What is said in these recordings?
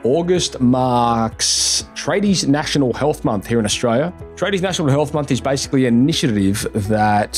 August marks Tradies National Health Month here in Australia. Tradies National Health Month is basically an initiative that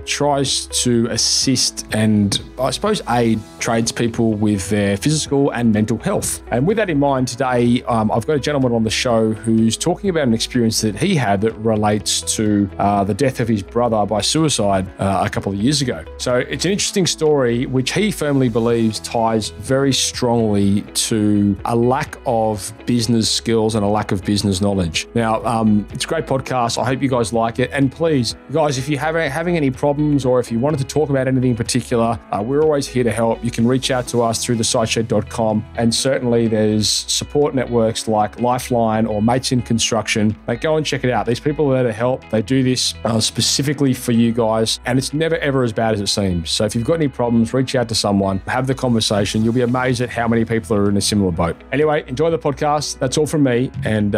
tries to assist and, I suppose, aid tradespeople with their physical and mental health. And with that in mind, today I've got a gentleman on the show who's talking about an experience that he had that relates to the death of his brother by suicide a couple of years ago. So it's an interesting story which he firmly believes ties very strongly to a lack of business skills and a lack of business knowledge. Now, it's a great podcast. I hope you guys like it. And please, guys, if you're having any problems or if you wanted to talk about anything in particular, we're always here to help. You can reach out to us through thesiteshed.com. And certainly there's support networks like Lifeline or Mates in Construction. Go and check it out. These people are there to help. They do this specifically for you guys. And it's never, ever as bad as it seems. So if you've got any problems, reach out to someone, have the conversation. You'll be amazed at how many people are in a similar boat. Anyway, enjoy the podcast. That's all from me. And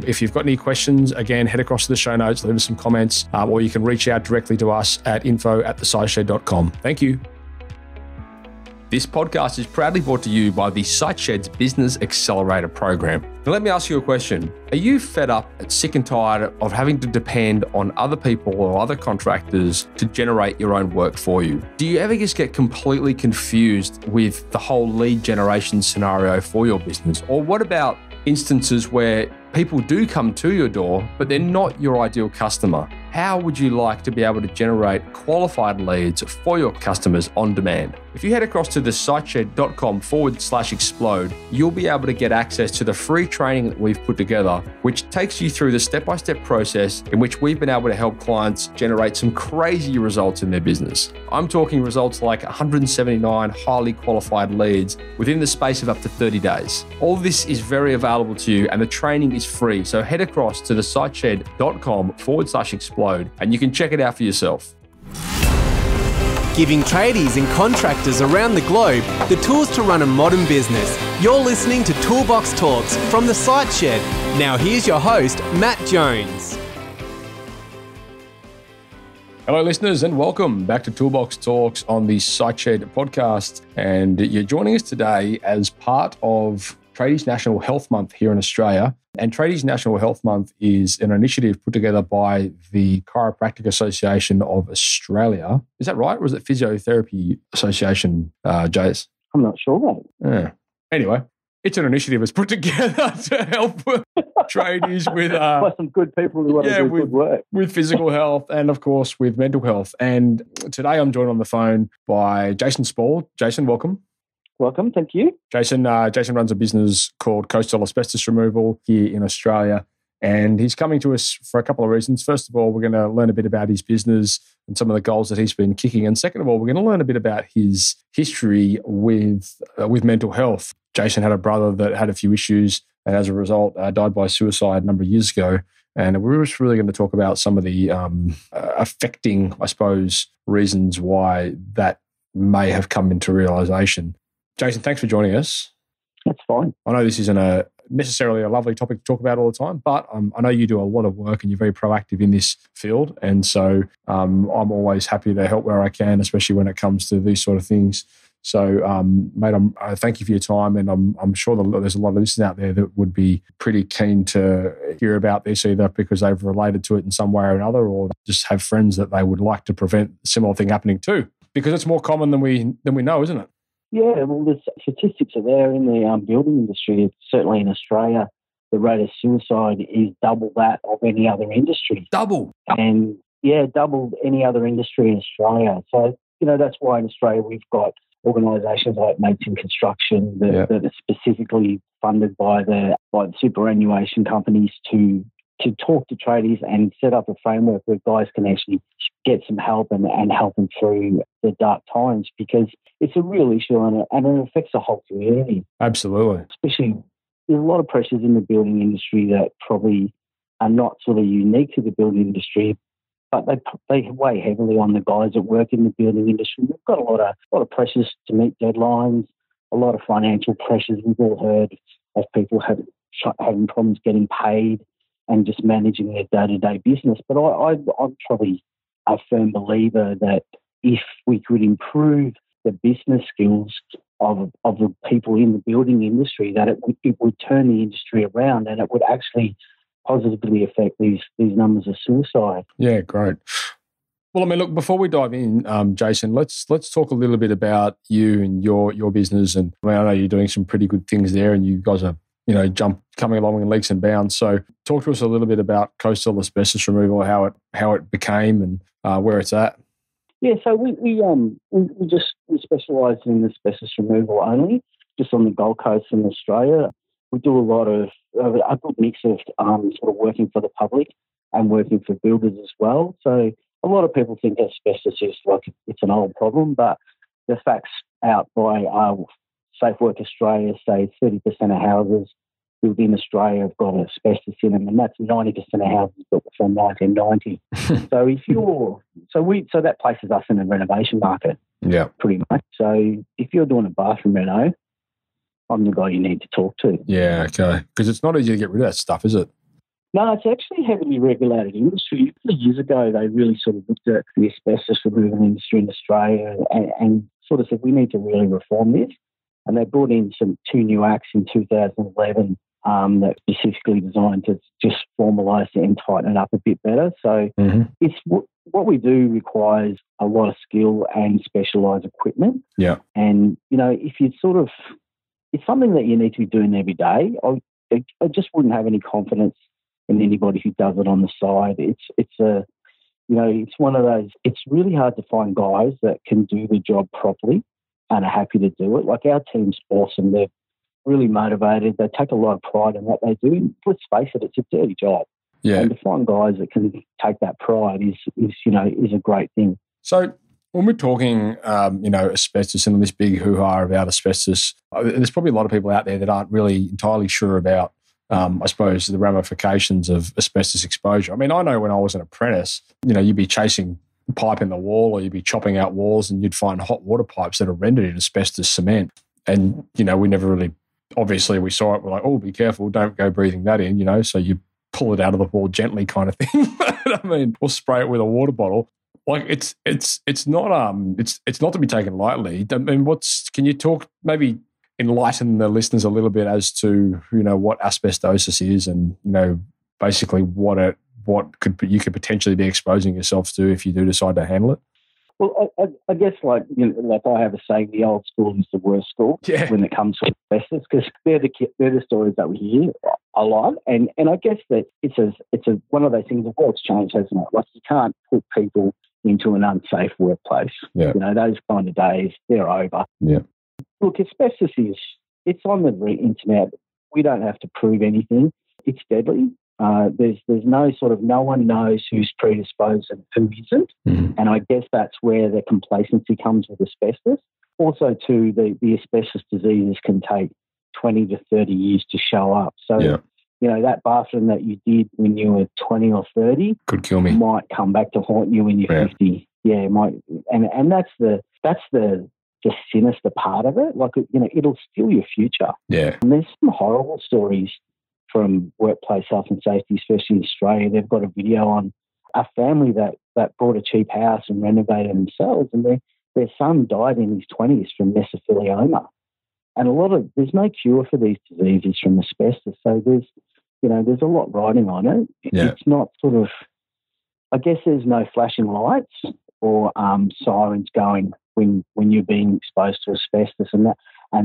if you've got any questions, again, head across to the show notes, leave us some comments, or you can reach out directly to us at info@thesiteshed.com. Thank you. This podcast is proudly brought to you by the SiteShed's Business Accelerator program. Now, let me ask you a question. Are you fed up and sick and tired of having to depend on other people or other contractors to generate your own work for you? Do you ever just get completely confused with the whole lead generation scenario for your business? Or what about instances where people do come to your door, but they're not your ideal customer? How would you like to be able to generate qualified leads for your customers on demand? If you head across to thesiteshed.com/explode, you'll be able to get access to the free training that we've put together, which takes you through the step-by-step process in which we've been able to help clients generate some crazy results in their business. I'm talking results like 179 highly qualified leads within the space of up to 30 days. All this is very available to you and the training is free. So head across to thesiteshed.com/explode and you can check it out for yourself. Giving tradies and contractors around the globe the tools to run a modern business. You're listening to Toolbox Talks from the Site Shed. Now here's your host, Matt Jones. Hello, listeners, and welcome back to Toolbox Talks on the Site Shed podcast. And you're joining us today as part of Tradies National Health Month here in Australia. And Tradies National Health Month is an initiative put together by the Chiropractic Association of Australia. Is that right? Or is it Physiotherapy Association, Jace? I'm not sure, mate. Yeah. Anyway, it's an initiative that's put together to help tradies with... by some good people who want to do good work. With physical health and, of course, with mental health. And today I'm joined on the phone by Jason Spaull. Jason, welcome. Welcome, thank you. Jason runs a business called Coastal Asbestos Removal here in Australia, and he's coming to us for a couple of reasons. First of all, we're going to learn a bit about his business and some of the goals that he's been kicking, and second of all, we're going to learn a bit about his history with mental health. Jason had a brother that had a few issues, and as a result, died by suicide a number of years ago. And we're just really going to talk about some of the affecting, I suppose, reasons why that may have come into realization. Jason, thanks for joining us. That's fine. I know this isn't necessarily a lovely topic to talk about all the time, but I know you do a lot of work and you're very proactive in this field. And so I'm always happy to help where I can, especially when it comes to these sort of things. So, mate, I thank you for your time, and I'm sure that there's a lot of listeners out there that would be pretty keen to hear about this, either because they've related to it in some way or another, or just have friends that they would like to prevent a similar thing happening too, because it's more common than we know, isn't it? Yeah, well, the statistics are there in the building industry. Certainly in Australia, the rate of suicide is double that of any other industry. Double? And, yeah, double any other industry in Australia. So, that's why in Australia we've got organisations like Mates in Construction that are specifically funded by the superannuation companies to talk to tradies and set up a framework where guys can actually get some help and help them through the dark times, because it's a real issue and it affects the whole community. Absolutely. Especially, there's a lot of pressures in the building industry that probably are not sort of unique to the building industry, but they weigh heavily on the guys that work in the building industry. We've got a lot of pressures to meet deadlines, a lot of financial pressures. We've all heard of people having problems getting paid and just managing their day-to-day business. But I'm probably a firm believer that if we could improve the business skills of the people in the building industry, that it would turn the industry around and it would actually positively affect these numbers of suicide. Yeah, great. Well, I mean, look, before we dive in, Jason, let's talk a little bit about you and your business. And I mean, I know you're doing some pretty good things there, and you guys are, coming along in leaps and bounds. So talk to us a little bit about coastal asbestos removal, how it became and where it's at. Yeah, so we specialise in asbestos removal only, just on the Gold Coast in Australia. We do a lot of a good mix of sort of working for the public and working for builders as well. So a lot of people think asbestos is like it's an old problem, but the facts out by Safe Work Australia say 30% of houses built in Australia have got asbestos in them, and that's 90% of houses built from 1990. So that places us in the renovation market, pretty much. So if you're doing a bathroom reno, I'm the guy you need to talk to. Yeah, okay. Because it's not easy to get rid of that stuff, is it? No, it's actually a heavily regulated industry. A few years ago, they really sort of looked at the asbestos removal industry in Australia and sort of said, we need to really reform this. And they brought in two new acts in 2011 that specifically designed to just formalise it and tighten it up a bit better. So it's what we do requires a lot of skill and specialised equipment. Yeah. And, if you it's something that you need to be doing every day. I just wouldn't have any confidence in anybody who does it on the side. It's one of those, it's really hard to find guys that can do the job properly and are happy to do it. Like our team's awesome. They're really motivated. They take a lot of pride in what they do. Let's face it, it's a dirty job. Yeah. And to find guys that can take that pride is a great thing. So when we're talking, asbestos and this big hoo-ha about asbestos, there's probably a lot of people out there that aren't really entirely sure about, I suppose, the ramifications of asbestos exposure. I mean, I know when I was an apprentice, you'd be chasing pipe in the wall or you'd be chopping out walls and you'd find hot water pipes that are rendered in asbestos cement. And, we never really, obviously we saw it, we're like, oh, be careful, don't go breathing that in, so you pull it out of the wall gently kind of thing. But I mean, or spray it with a water bottle. Like it's not it's not to be taken lightly. I mean, can you talk, maybe enlighten the listeners a little bit as to what asbestosis is and basically what you could potentially be exposing yourself to if you do decide to handle it? Well, I guess like I have a saying, the old school is the worst school when it comes to asbestos, because they're the stories that we hear a lot, and I guess that it's one of those things. The world's changed, hasn't it? Like you can't put people into an unsafe workplace. Yeah. Those kind of days, they're over. Yeah. Look, asbestos it's on the internet. We don't have to prove anything. It's deadly. There's no one knows who's predisposed and who isn't. Mm-hmm. And I guess that's where the complacency comes with asbestos. Also, too, the asbestos diseases can take 20 to 30 years to show up. So, that bathroom that you did when you were 20 or 30 could kill me. Might come back to haunt you when you're 50. Yeah, it might. And that's the sinister part of it. Like, it'll steal your future. Yeah. And there's some horrible stories from workplace health and safety, especially in Australia. They've got a video on a family that bought a cheap house and renovated themselves, and their son died in his 20s from mesothelioma. And there's no cure for these diseases from asbestos. So there's a lot riding on it. Yeah. It's not sort of, I guess there's no flashing lights or sirens going when you're being exposed to asbestos, and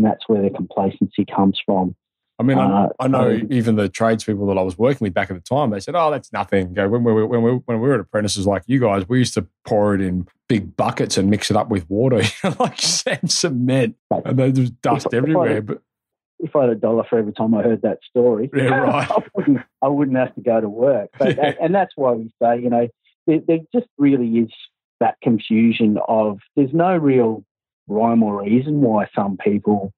that's where the complacency comes from. I mean, I know even the tradespeople that I was working with back at the time, they said, "Oh, that's nothing." When we were apprentices like you guys, we used to pour it in big buckets and mix it up with water, like sand, cement, and then there's dust everywhere. But if I had $1 for every time I heard that story, right. I wouldn't have to go to work. But and that's why we say, there just really is that confusion of there's no real rhyme or reason why some people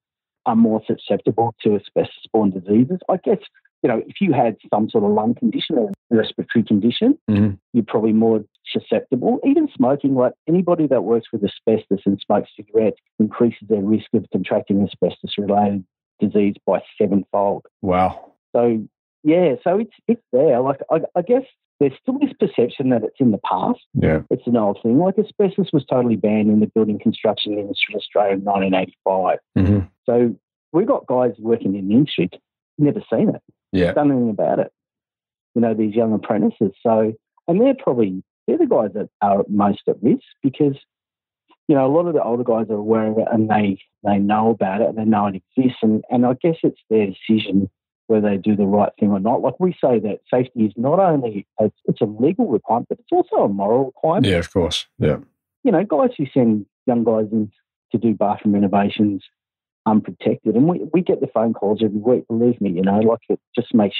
are more susceptible to asbestos-borne diseases. I guess, if you had some sort of lung condition or respiratory condition, mm-hmm. you're probably more susceptible. Even smoking, like anybody that works with asbestos and smokes cigarettes increases their risk of contracting asbestos-related disease by 7-fold. Wow. So, yeah, so it's there. Like, I guess there's still this perception that it's in the past. Yeah. It's an old thing. Like asbestos was totally banned in the building construction industry in Australia in 1985. Mm-hmm. So we've got guys working in the industry, never seen it, done anything about it. You know, these young apprentices. So, and they're the guys that are most at risk because, you know, a lot of the older guys are aware of it and they know about it and they know it exists. And I guess it's their decision whether they do the right thing or not. Like we say that safety is not only, it's a legal requirement, but it's also a moral requirement. Yeah, of course. Yeah. You know, guys who send young guys in to do bathroom renovations unprotected. And we get the phone calls every week, believe me, you know, like it just makes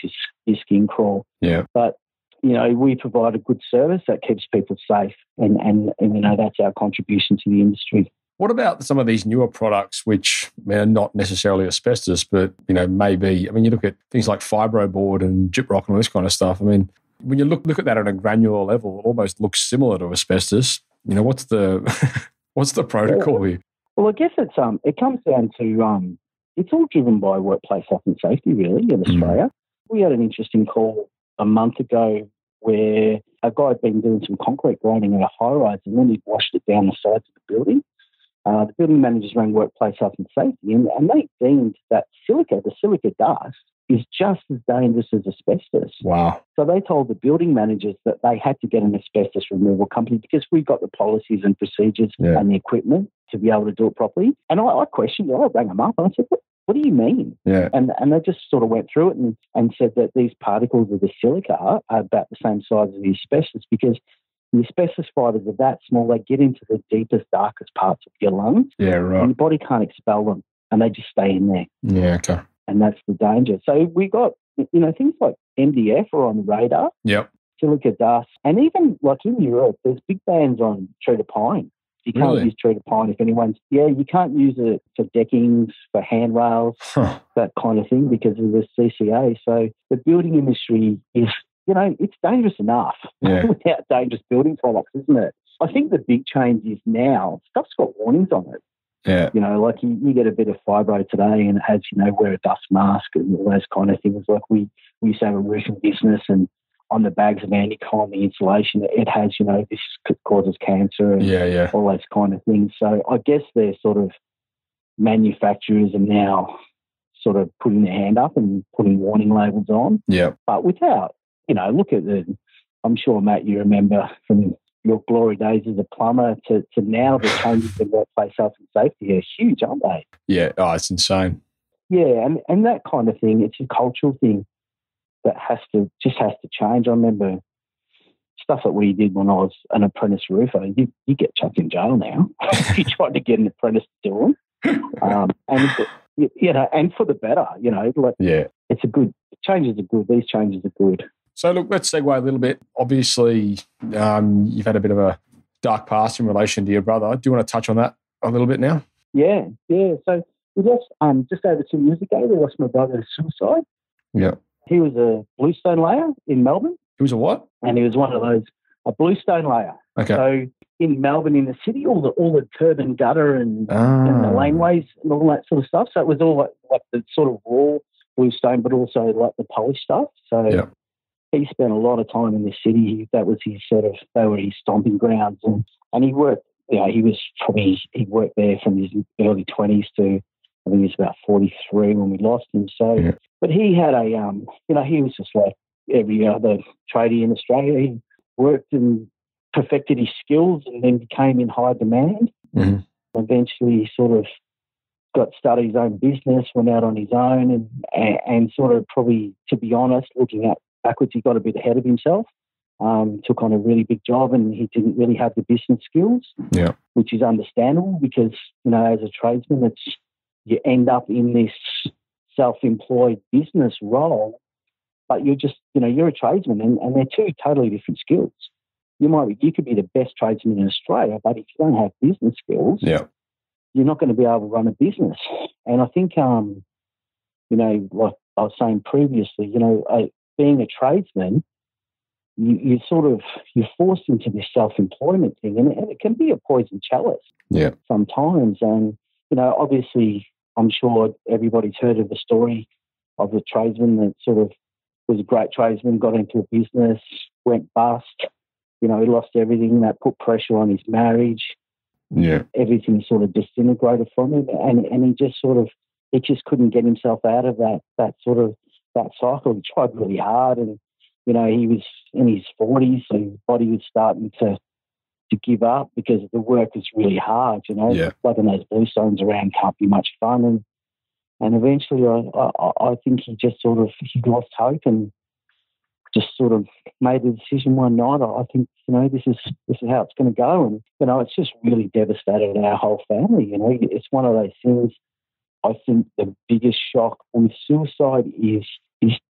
your skin crawl. Yeah. But, you know, we provide a good service that keeps people safe and you know, that's our contribution to the industry. What about some of these newer products which are not necessarily asbestos, but, you know, maybe, I mean, you look at things like fibroboard and gyprock and all this kind of stuff. I mean, when you look at that on a granular level, it almost looks similar to asbestos. You know, what's the protocol here? Well, I guess it comes down to it's all driven by workplace health and safety, really, in Australia. We had an interesting call a month ago where a guy had been doing some concrete grinding at a high-rise and then he washed it down the sides of the building. The building managers ran workplace health and safety and they deemed that the silica dust, is just as dangerous as asbestos. Wow. So they told the building managers that they had to get an asbestos removal company because we've got the policies and procedures and the equipment to be able to do it properly. And I questioned it. I rang them up and I said, what do you mean? Yeah. And they just sort of went through it and said that these particles of the silica are about the same size as the asbestos because the asbestos fibres are that small, they get into the deepest, darkest parts of your lungs. Yeah, right. And your body can't expel them and they just stay in there. Yeah, okay. And that's the danger. So we got, you know, things like MDF are on the radar. Yep. Silica dust. And even like in Europe, there's big bans on treated pine. You can't use treated pine if anyone's... Yeah, you can't use it for deckings, for handrails, that kind of thing because of the CCA. So the building industry is, you know, it's dangerous enough without dangerous building products, isn't it? I think the big change is now stuff's got warnings on it. Yeah. You know, like you get a bit of fibro today and it has, you know, wear a dust mask and all those kind of things. Like we used to have a roofing business and on the bags of Anticon, the insulation, it has, you know, this causes cancer and all those kind of things. So I guess they're sort of manufacturers are now sort of putting their hand up and putting warning labels on. Yeah. But without, you know, look at I'm sure, Matt, you remember from your glory days as a plumber to now the changes in workplace health and safety are huge, aren't they? Yeah. Oh, it's insane. Yeah, and that kind of thing, it's a cultural thing that has to change. I remember stuff that we did when I was an apprentice roofer. You get chucked in jail now if you tried to get an apprentice to do them. And you know, and for the better, you know, like it's a good changes are good. These changes are good. So look, let's segue a little bit. Obviously, you've had a bit of a dark past in relation to your brother. Do you want to touch on that a little bit now? Yeah. So we lost just over 2 years ago. We lost my brother to suicide. Yeah. He was a bluestone layer in Melbourne. He was a what? And he was one of those a bluestone layer. Okay. So in Melbourne, in the city, all the curb and gutter and the laneways and all that sort of stuff. So it was all like the sort of raw bluestone, but also like the polished stuff. So he spent a lot of time in the city. That was his they were his stomping grounds. And he worked, you know, he worked there from his early 20s to, I think he was about 43 when we lost him. So, but he had a, you know, he was just like every other tradie in Australia. He worked and perfected his skills and then became in high demand. Mm-hmm. Eventually sort of started his own business, went out on his own and sort of probably, to be honest, looking at backwards, he got a bit ahead of himself, took on a really big job and he didn't really have the business skills, which is understandable because, you know, as a tradesman, you end up in this self-employed business role, but you're just, you know, you're a tradesman and they're two totally different skills. You could be the best tradesman in Australia, but if you don't have business skills, you're not going to be able to run a business. And I think, you know, like I was saying previously, you know, being a tradesman, you're forced into this self-employment thing, and it can be a poison chalice sometimes. And, you know, obviously, I'm sure everybody's heard of the story of the tradesman that sort of was a great tradesman, got into a business, went bust. He lost everything. That put pressure on his marriage. Yeah. Everything sort of disintegrated from him, and he just couldn't get himself out of that cycle. He tried really hard, and he was in his 40s, so his body was starting to give up because the work was really hard. Plugging those blue stones around can't be much fun, and eventually I think he just he lost hope and just sort of made the decision one night. I think this is how it's going to go, and it's just really devastated our whole family. It's one of those things. I think the biggest shock with suicide is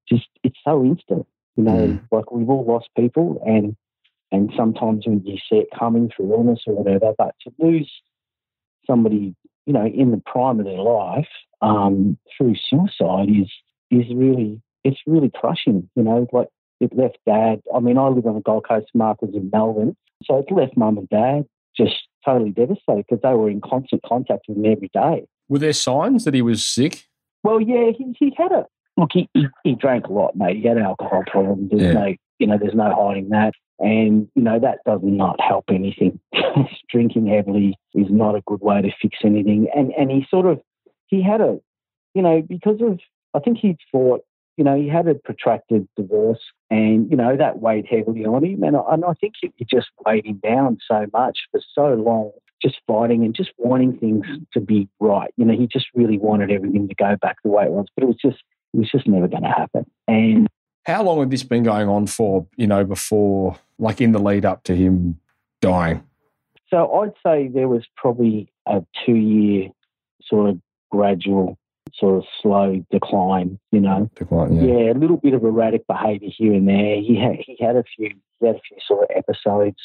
just it's so instant. Like we've all lost people, and sometimes when you see it coming through illness or whatever, but to lose somebody in the prime of their life through suicide is really crushing. Like it left Dad. I mean, I live on the Gold Coast. Mark was in Melbourne, so it left Mum and Dad just totally devastated because they were in constant contact with him every day. Were there signs that he was sick? Well, yeah, he had a look. He drank a lot, mate. He had alcohol problems. There's no hiding that, and that does not help anything. Drinking heavily is not a good way to fix anything. And he had a because of I think he thought. He had a protracted divorce and, that weighed heavily on him. And I think it just weighed him down so much for so long, just fighting and just wanting things to be right. He just really wanted everything to go back the way it was, but it was just never going to happen. And how long had this been going on for, before, like in the lead up to him dying? So I'd say there was probably a 2-year sort of gradual sort of slow decline, Decline, yeah. A little bit of erratic behaviour here and there. He had a few sort of episodes,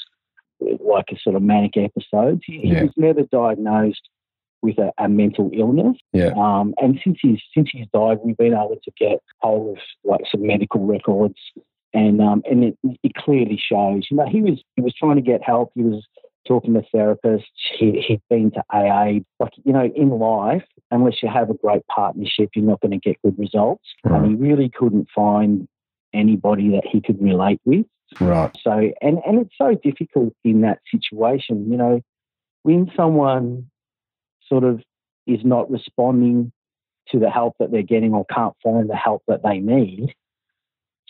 like a sort of manic episodes. He was never diagnosed with a mental illness. Yeah. And since he's died, we've been able to get hold of like some medical records, and it clearly shows. He was trying to get help. He was talking to therapists. He'd been to AA. Like, in life, unless you have a great partnership, you're not going to get good results. Right. And he really couldn't find anybody that he could relate with. Right. So, and it's so difficult in that situation, when someone sort of is not responding to the help that they're getting or can't find the help that they need,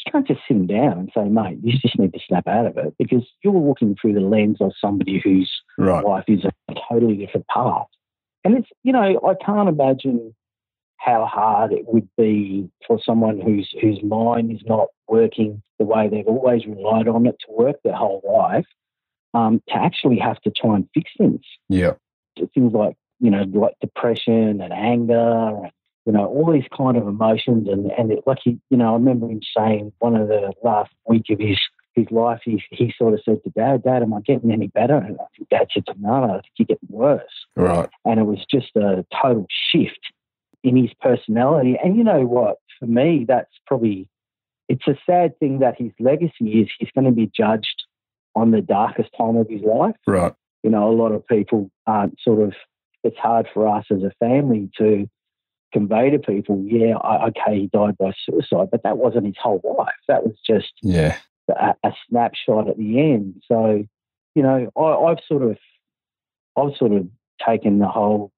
you can't just sit them down and say, mate, you just need to snap out of it, because you're looking through the lens of somebody whose life is a totally different path. And it's, I can't imagine how hard it would be for someone whose mind is not working the way they've always relied on it to work their whole life, to actually have to try and fix things. Yeah. Things like, like depression and anger and, all these kind of emotions. And I remember him saying one of the last week of his life, he sort of said to Dad, am I getting any better? And I think Dad said to him, no, I think you're getting worse. Right. And it was just a total shift in his personality. And you know what? For me, it's a sad thing that his legacy is he's going to be judged on the darkest time of his life. Right. A lot of people aren't it's hard for us as a family to convey to people, okay, he died by suicide, but that wasn't his whole life. That was just a snapshot at the end. So, I've sort of taken the whole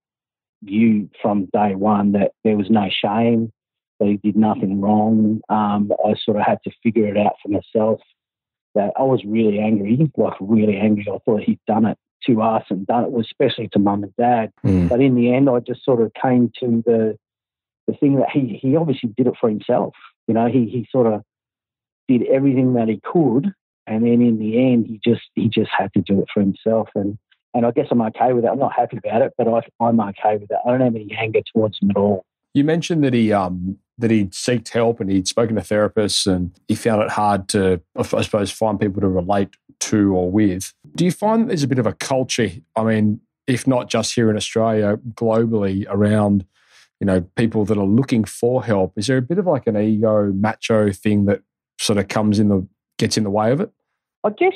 view from day one that there was no shame, that he did nothing wrong. I sort of had to figure it out for myself. That I was really angry, I thought he'd done it to us and done it, especially to Mum and Dad. But in the end, I just sort of came to the thing that he obviously did it for himself. He sort of did everything that he could, and then in the end, he just had to do it for himself. And I guess I'm okay with it. I'm not happy about it, but I'm okay with it. I don't have any anger towards him at all. You mentioned that he'd sought help and he'd spoken to therapists and he found it hard to, I suppose, find people to relate to or with. Do you find there's a bit of a culture, I mean, if not just here in Australia, globally around, people that are looking for help? Is there a bit of like an ego, macho thing that sort of gets in the way of it? I guess,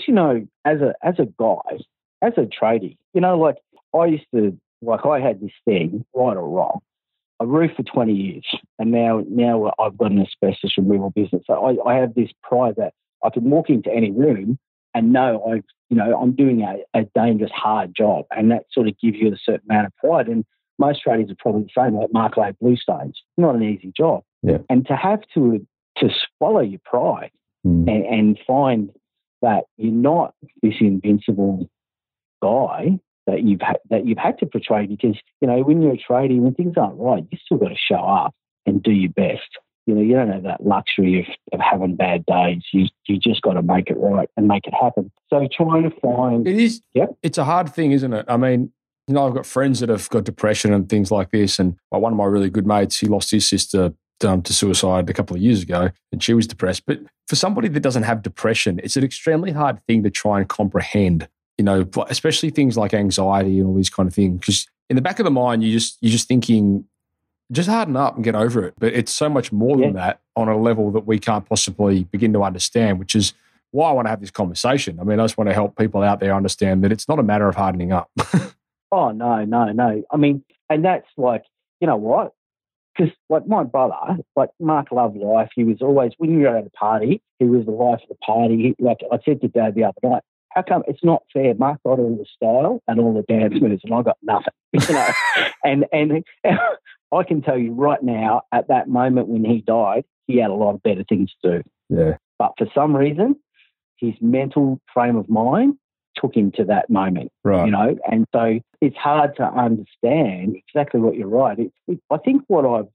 as a guy, as a tradie, like I used to, like I had this thing, right or wrong. I roofed for 20 years and now I've got an asbestos removal business. So I have this pride that I can walk into any room and know I'm doing a dangerous, hard job, and that sort of gives you a certain amount of pride. And most tradies are probably the same, like Mark Lay Blue Stones. Not an easy job. Yeah. And to have to swallow your pride and find that you're not this invincible guy that you've had to portray, because when you're a tradie, when things aren't right, you still got to show up and do your best. You don't have that luxury of having bad days. You just got to make it right and make it happen. So trying to find it is. Yep. It's a hard thing, isn't it? I mean, I've got friends that have got depression and things like this, and one of my really good mates, he lost his sister to suicide a couple of years ago, and she was depressed. But for somebody that doesn't have depression, it's an extremely hard thing to try and comprehend. Especially things like anxiety and all these kind of things. Because in the back of the mind, you're just thinking, just harden up and get over it. But it's so much more than that on a level that we can't possibly begin to understand, which is why I want to have this conversation. I mean, I just want to help people out there understand that it's not a matter of hardening up. Oh, no. I mean, and that's like, you know what? Because like my brother, like Mark loved life. He was always, when you were at a party, he was the life of the party. Like I said to Dad the other night, how come it's not fair? Mark got all the style and all the dance moves, and I got nothing. And I can tell you right now, at that moment when he died, he had a lot of better things to do. Yeah. But for some reason, his mental frame of mind took him to that moment. Right. And so it's hard to understand exactly what you're right. I think what I've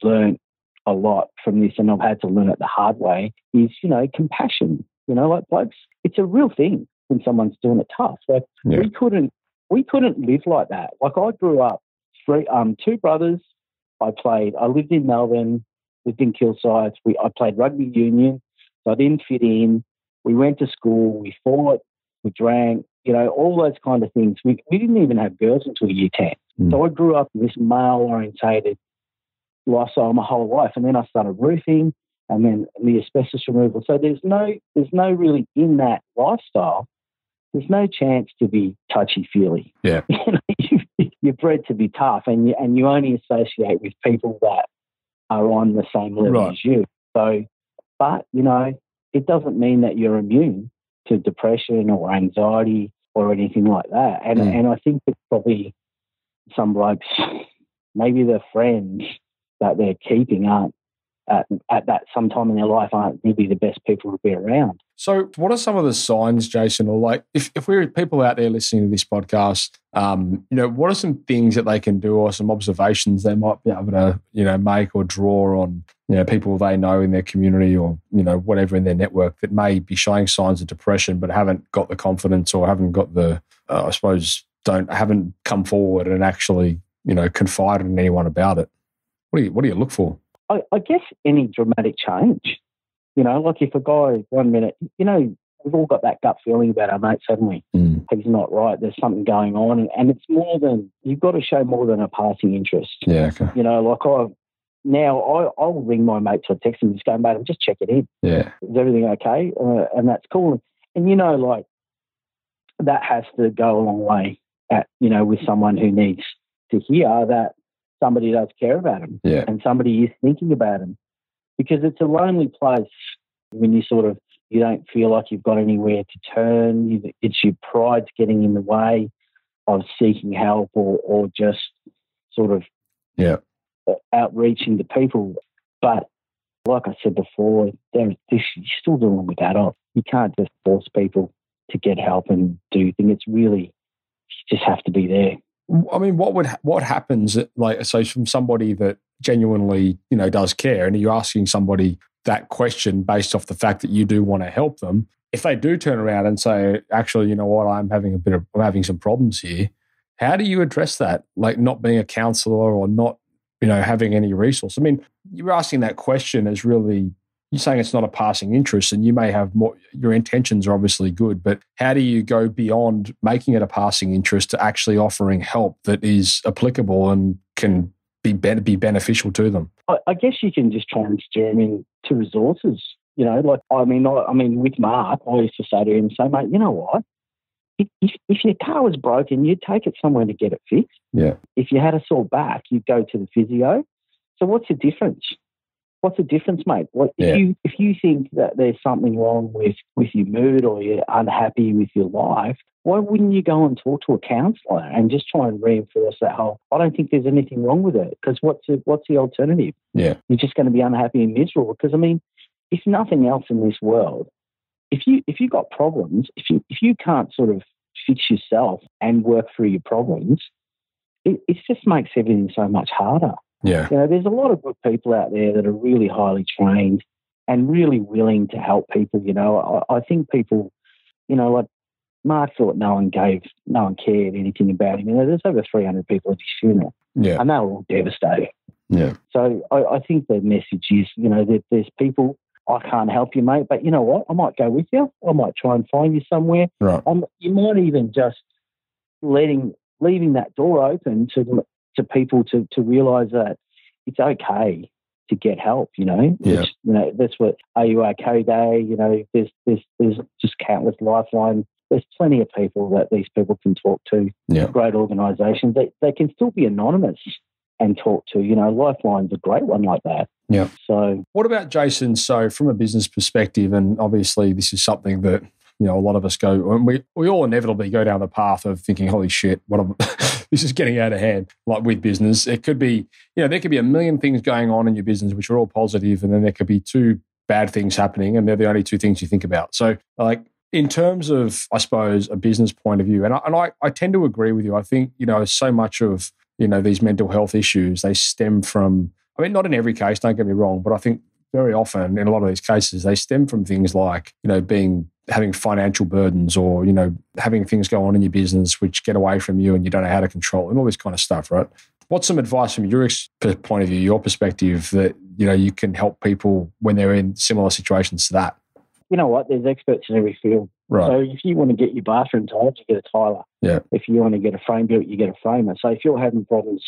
learned a lot from this, and I've had to learn it the hard way, is compassion. Like blokes, it's a real thing when someone's doing it tough. Like we couldn't live like that. Like I grew up two brothers. I lived in Melbourne, lived in Kilsyth. I played rugby union, so I didn't fit in. We went to school, we fought, we drank, all those kind of things. We didn't even have girls until year 10. So I grew up in this male-orientated lifestyle my whole life, and then I started roofing, and then the asbestos removal. So there's no really in that lifestyle. There's no chance to be touchy-feely. Yeah. You're bred to be tough, and you only associate with people that are on the same level as you. So, but it doesn't mean that you're immune to depression or anxiety or anything like that. And I think that probably some blokes, maybe their friends that they're keeping aren't at that sometime in their life aren't maybe the best people to be around. So what are some of the signs, Jason, or like if we're people out there listening to this podcast, what are some things that they can do or some observations they might be able to, make or draw on, people they know in their community or, whatever in their network that may be showing signs of depression but haven't got the confidence or haven't got the, haven't come forward and actually, confided in anyone about it? What do you look for? I guess any dramatic change, like if a guy 1 minute, we've all got that gut feeling about our mate suddenly. He's not right. There's something going on. And it's more than, you've got to show more than a passing interest. Yeah, okay. I'll ring my mate to text him and just go, mate, I'm just checking in. Yeah. Is everything okay? And that's cool. And, that has to go a long way with someone who needs to hear that somebody does care about him and somebody is thinking about him, because it's a lonely place when you don't feel like you've got anywhere to turn. It's your pride's getting in the way of seeking help or just sort of outreaching to people. But like I said before, you're still dealing with adults. You can't just force people to get help and do things. It's really, you just have to be there. I mean, what happens, so from somebody that genuinely, does care, and you're asking somebody that question based off the fact that you do want to help them, if they do turn around and say, actually, you know what, I'm having some problems here, how do you address that? Like not being a counsellor or not, having any resource. I mean, you're asking that question as really, you're saying it's not a passing interest, and you may have more, your intentions are obviously good, but how do you go beyond making it a passing interest to actually offering help that is applicable and can be beneficial to them? I guess you can just try and steer them into resources. With Mark, I used to say to him, mate, you know what? If your car was broken, you'd take it somewhere to get it fixed. Yeah. If you had a sore back, you'd go to the physio. So what's the difference? What's the difference, mate? If you think that there's something wrong with your mood or you're unhappy with your life, why wouldn't you go and talk to a counsellor and just try and reinforce that whole, I don't think there's anything wrong with it, because what's the alternative? Yeah. You're just going to be unhappy and miserable. Because, I mean, if nothing else in this world, if you got problems, if you can't sort of fix yourself and work through your problems, it just makes everything so much harder. Yeah. There's a lot of good people out there that are really highly trained and really willing to help people. I think people, like Mark thought no one cared anything about him. There's over 300 people at his funeral. Yeah. And they were all devastated. Yeah. So I think the message is, that there's people, I can't help you, mate, but you know what? I might go with you. I might try and find you somewhere. Right. You might even just leaving that door open to people to realise that it's okay to get help. Yeah. That's what Are You OK Day. There's just countless lifelines. There's plenty of people that these people can talk to. Yeah. Great organisations. They can still be anonymous and talk to. Lifeline's a great one like that. Yeah. So, what about Jason? So, from a business perspective, and obviously this is something that a lot of us go, and we all inevitably go down the path of thinking, "Holy shit, this is getting out of hand." Like with business, it could be, there could be a million things going on in your business which are all positive, and then there could be two bad things happening, and they're the only two things you think about. So, like in terms of, I suppose, a business point of view, and I tend to agree with you. I think so much of these mental health issues, they stem from, I mean, not in every case, don't get me wrong, but I think very often in a lot of these cases, they stem from things like, having financial burdens or, having things go on in your business which get away from you and you don't know how to control and all this kind of stuff, right? What's some advice from your point of view, your perspective, that, you can help people when they're in similar situations to that? You know what? There's experts in every field. Right. So if you want to get your bathroom tiled, you get a tiler. Yeah. If you want to get a frame built, you get a framer. So if you're having problems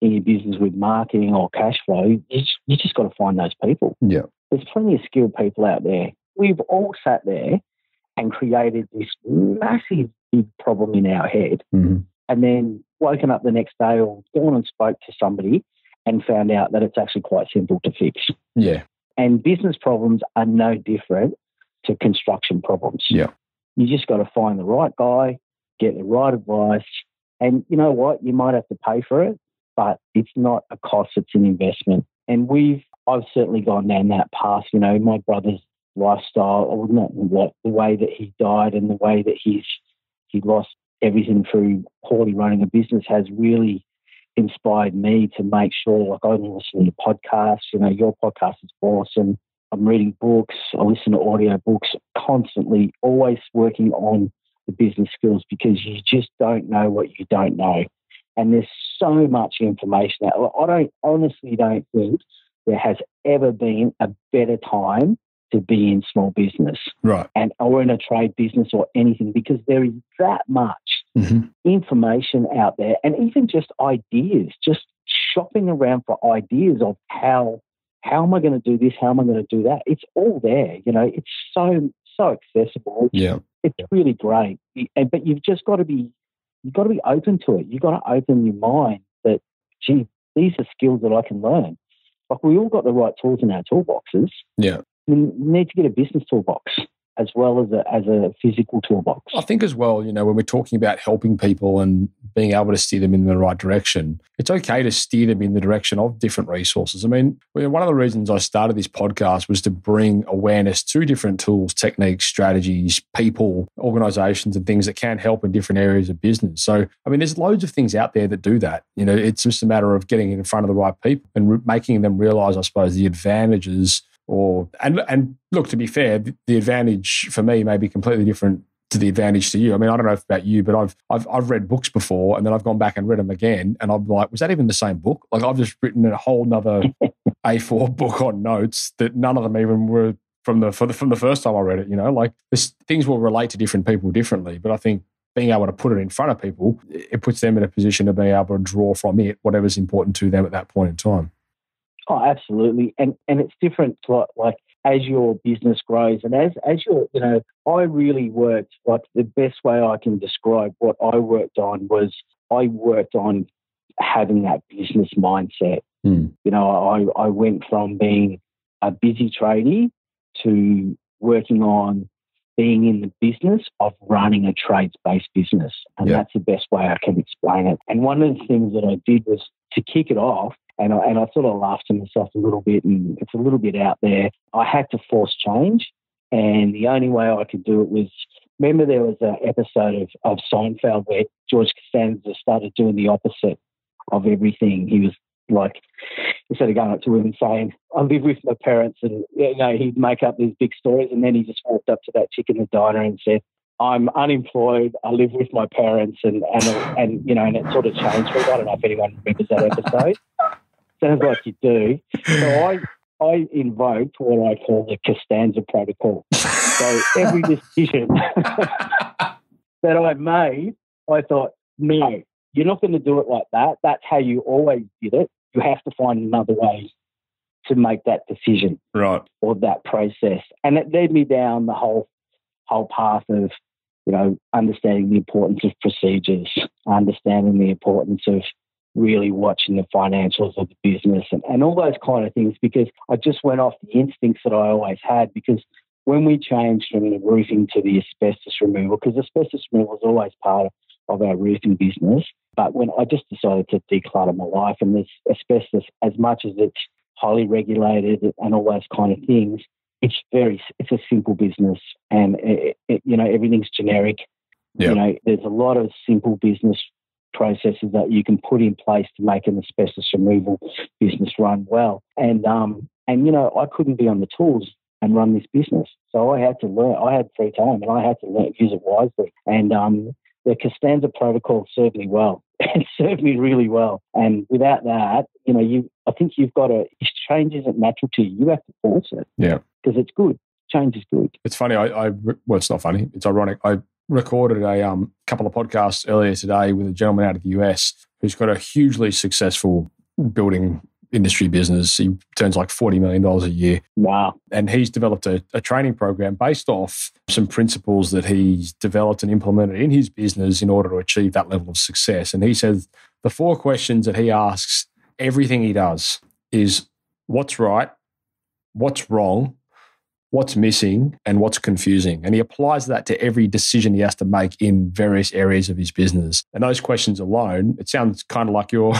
in your business with marketing or cash flow, you just got to find those people. Yeah. There's plenty of skilled people out there. We've all sat there and created this massive big problem in our head, mm-hmm. and then woken up the next day or gone and spoke to somebody and found out that it's actually quite simple to fix. Yeah. And business problems are no different to construction problems. Yeah. You just got to find the right guy, get the right advice, and you know what? You might have to pay for it, but it's not a cost, it's an investment. And I've certainly gone down that path. My brother's lifestyle, or not the way that he died and the way that he lost everything through poorly running a business has really inspired me to make sure, like, I'm listening to podcasts. Your podcast is awesome. I'm reading books. I listen to audio books constantly, always working on the business skills, because you just don't know what you don't know. And there's so much information out. I honestly don't think there has ever been a better time to be in small business, right, or in a trade business or anything, because there is that much mm-hmm. information out there, and even just ideas, just shopping around for ideas of how am I going to do this? How am I going to do that? It's all there. It's so accessible. Yeah, it's really great. But you've just got to be open to it. You've got to open your mind that, gee, these are skills that I can learn. Like, we all got the right tools in our toolboxes. Yeah. You need to get a business toolbox as well as a physical toolbox. I think as well, when we're talking about helping people and being able to steer them in the right direction, it's okay to steer them in the direction of different resources. I mean, one of the reasons I started this podcast was to bring awareness to different tools, techniques, strategies, people, organizations, and things that can help in different areas of business. So, I mean, there's loads of things out there that do that. It's just a matter of getting in front of the right people and making them realize, I suppose, the advantages. And look, to be fair, the advantage for me may be completely different to the advantage to you. I mean, I don't know about you, but I've read books before, and then I've gone back and read them again, and I'm like, was that even the same book? Like, I've just written a whole nother A4 book on notes that none of them even were from the first time I read it. Like, things will relate to different people differently, but I think being able to put it in front of people, it puts them in a position to be able to draw from it whatever's important to them at that point in time. Oh, absolutely. And it's different, like as your business grows and as your, I really worked, like, the best way I can describe what I worked on was I worked on having that business mindset. Hmm. You know, I went from being a busy tradie to working on being in the business of running a trades-based business. And that's the best way I can explain it. And one of the things that I did was to kick it off, and I sort of laughed to myself a little bit, and it's a little bit out there. I had to force change, and the only way I could do it was, remember there was an episode of Seinfeld where George Costanza started doing the opposite of everything. He was like, instead of going up to him and saying, I live with my parents, and he'd make up these big stories, and then he just walked up to that chick in the diner and said, I'm unemployed, I live with my parents, and it sort of changed for him. I don't know if anyone remembers that episode. Sounds like you do. So I invoked what I call the Costanza protocol. So every decision that I made, I thought, no, you're not going to do it like that. That's how you always did it. You have to find another way to make that decision, right, or that process. And it led me down the whole path of, understanding the importance of procedures, understanding the importance of really watching the financials of the business and all those kind of things, because I just went off the instincts that I always had. Because when we changed from the roofing to the asbestos removal, because asbestos removal was always part of our roofing business, but when I just decided to declutter my life, and this asbestos, as much as it's highly regulated and all those kind of things, it's a simple business, and everything's generic. Yeah. There's a lot of simple business processes that you can put in place to make an asbestos removal business run well. And I couldn't be on the tools and run this business, so I had to learn. I had free time, and I had to learn use it wisely. And the Costanza protocol served me well. It served me really well. And without that, I think you've got to. If change isn't natural to you, you have to force it. Yeah, because it's good. Change is good. It's funny. Well, it's not funny. It's ironic. I recorded a couple of podcasts earlier today with a gentleman out of the US who's got a hugely successful building industry business. He turns like $40 million a year. Wow. And he's developed a training program based off some principles that he's developed and implemented in his business in order to achieve that level of success. And he says the 4 questions that he asks everything he does is what's right, what's wrong, what's missing, and what's confusing. And he applies that to every decision he has to make in various areas of his business. And those questions alone, it sounds kind of like your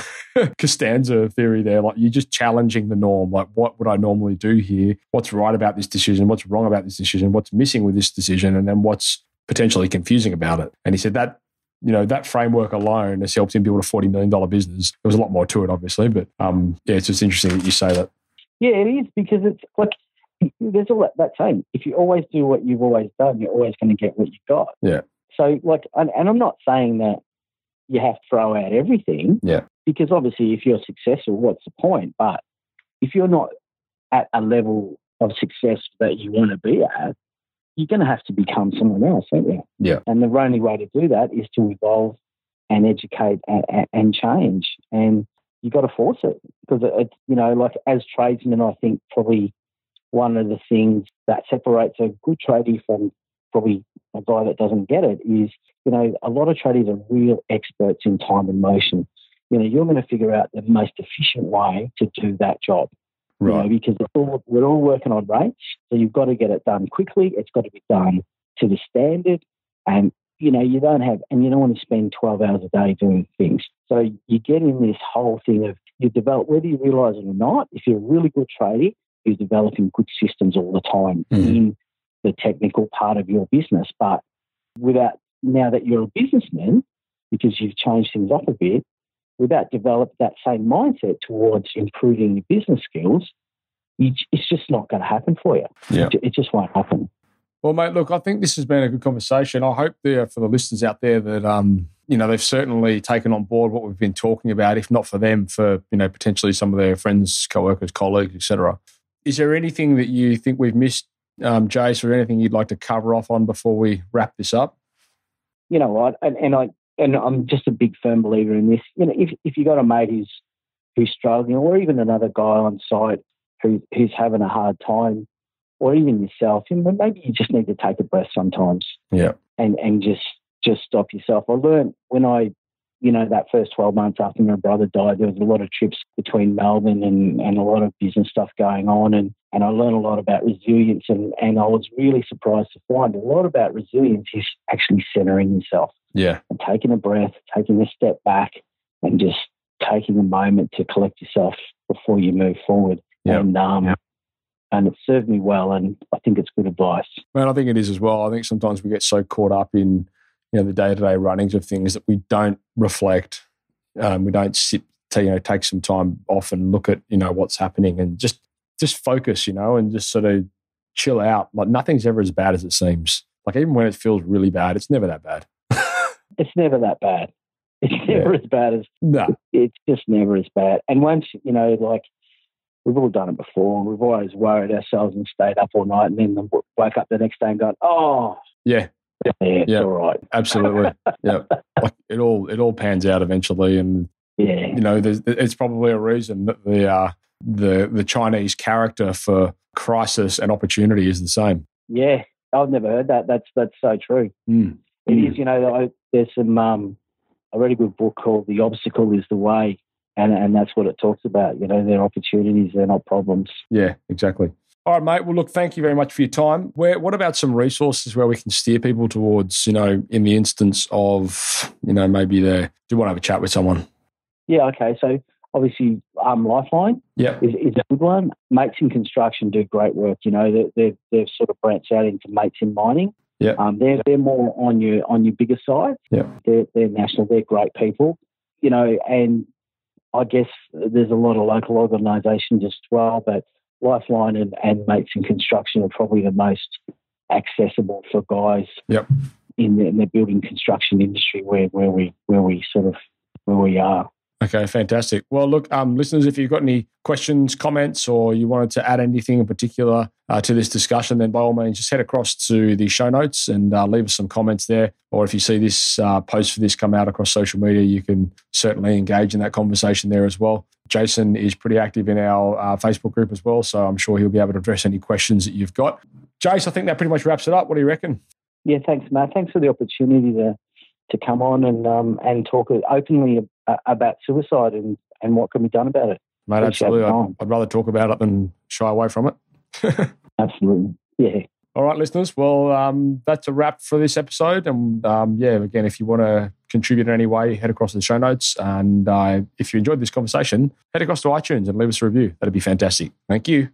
Costanza theory there. Like you're just challenging the norm. Like, what would I normally do here? What's right about this decision? What's wrong about this decision? What's missing with this decision? And then what's potentially confusing about it? And he said that, that framework alone has helped him build a $40 million business. There was a lot more to it, obviously, but it's just interesting that you say that. Yeah, it is, because it's like, there's all that saying, if you always do what you've always done, you're always going to get what you got. Yeah. So, and I'm not saying that you have to throw out everything. Yeah. Because obviously, if you're successful, what's the point? But if you're not at a level of success that you want to be at, you're going to have to become someone else, aren't you? Yeah. And the only way to do that is to evolve and educate and change. And you've got to force it, because it's, as tradesmen, I think probably one of the things that separates a good tradie from probably a guy that doesn't get it is, a lot of tradies are real experts in time and motion. You're going to figure out the most efficient way to do that job, right? Because we're all working on rates, so you've got to get it done quickly. It's got to be done to the standard, and you don't want to spend 12 hours a day doing things. So you get in this whole thing of you develop, whether you realise it or not. If you're a really good tradie, you're developing good systems all the time in the technical part of your business. But now that you're a businessman, because you've changed things up a bit, without developing that same mindset towards improving your business skills, it's just not going to happen for you. Yeah. It just won't happen. Well, mate, look, I think this has been a good conversation. I hope for the listeners out there that, they've certainly taken on board what we've been talking about, if not for them, for, potentially some of their friends, co-workers, colleagues, etc. Is there anything that you think we've missed, Jace, or anything you'd like to cover off on before we wrap this up? You know what, and I'm just a big firm believer in this. If you got a mate who's struggling, or even another guy on site who's having a hard time, or even yourself, maybe you just need to take a breath sometimes. Yeah. And just stop yourself. I learned when I that first 12 months after my brother died, there was a lot of trips between Melbourne and a lot of business stuff going on. And I learned a lot about resilience. And I was really surprised to find a lot about resilience is actually centering yourself. Yeah. And taking a breath, taking a step back, and just taking a moment to collect yourself before you move forward. Yeah. And it served me well, and I think it's good advice. Well, I think it is as well. I think sometimes we get so caught up in the day-to-day runnings of things that we don't reflect. We don't sit to take some time off and look at what's happening and just focus, and just sort of chill out. Like nothing's ever as bad as it seems. Like even when it feels really bad, it's never that bad. It's never that bad. It's never as bad as It's just never as bad. And once like. We've all done it before. We've always worried ourselves and stayed up all night and then woke up the next day and gone, oh, it's all right. Absolutely. Yeah. Like it all pans out eventually. And, it's probably a reason that the Chinese character for crisis and opportunity is the same. Yeah. I've never heard that. That's so true. Mm. It is, there's some, I read a good book called The Obstacle is the Way. And that's what it talks about. They're opportunities, they're not problems. Yeah, exactly. All right, mate. Well, look, thank you very much for your time. What about some resources where we can steer people towards, in the instance of, maybe they do want to have a chat with someone? Yeah, okay. So obviously Lifeline is a good one. Mates in Construction do great work. They've sort of branched out into mates in mining. Yeah. They're more on your bigger side. Yeah. They're national. They're great people. And I guess there's a lot of local organisations as well, but Lifeline and Mates in Construction are probably the most accessible for guys in the building construction industry where we are. Okay, fantastic. Well, look, listeners, if you've got any questions, comments, or you wanted to add anything in particular to this discussion, then by all means, just head across to the show notes and leave us some comments there. Or if you see this post for this come out across social media, you can certainly engage in that conversation there as well. Jason is pretty active in our Facebook group as well, so I'm sure he'll be able to address any questions that you've got. Jace, I think that pretty much wraps it up. What do you reckon? Yeah, thanks, Matt. Thanks for the opportunity to come on and talk openly about suicide and what can be done about it. Mate, absolutely. I'd rather talk about it than shy away from it. Absolutely. Yeah. All right, listeners. Well, that's a wrap for this episode. And again, if you want to contribute in any way, head across to the show notes. And if you enjoyed this conversation, head across to iTunes and leave us a review. That'd be fantastic. Thank you.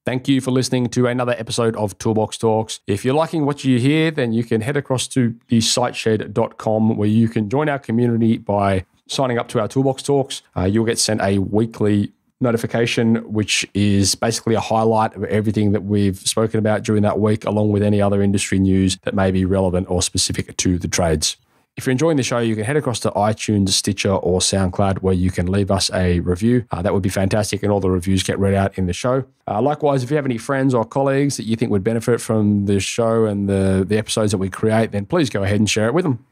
Thank you for listening to another episode of Toolbox Talks. If you're liking what you hear, then you can head across to thesiteshed.com where you can join our community by signing up to our Toolbox Talks. You'll get sent a weekly notification, which is basically a highlight of everything that we've spoken about during that week, along with any other industry news that may be relevant or specific to the trades. If you're enjoying the show, you can head across to iTunes, Stitcher, or SoundCloud, where you can leave us a review. That would be fantastic, and all the reviews get read out in the show. Likewise, if you have any friends or colleagues that you think would benefit from the show and the episodes that we create, then please go ahead and share it with them.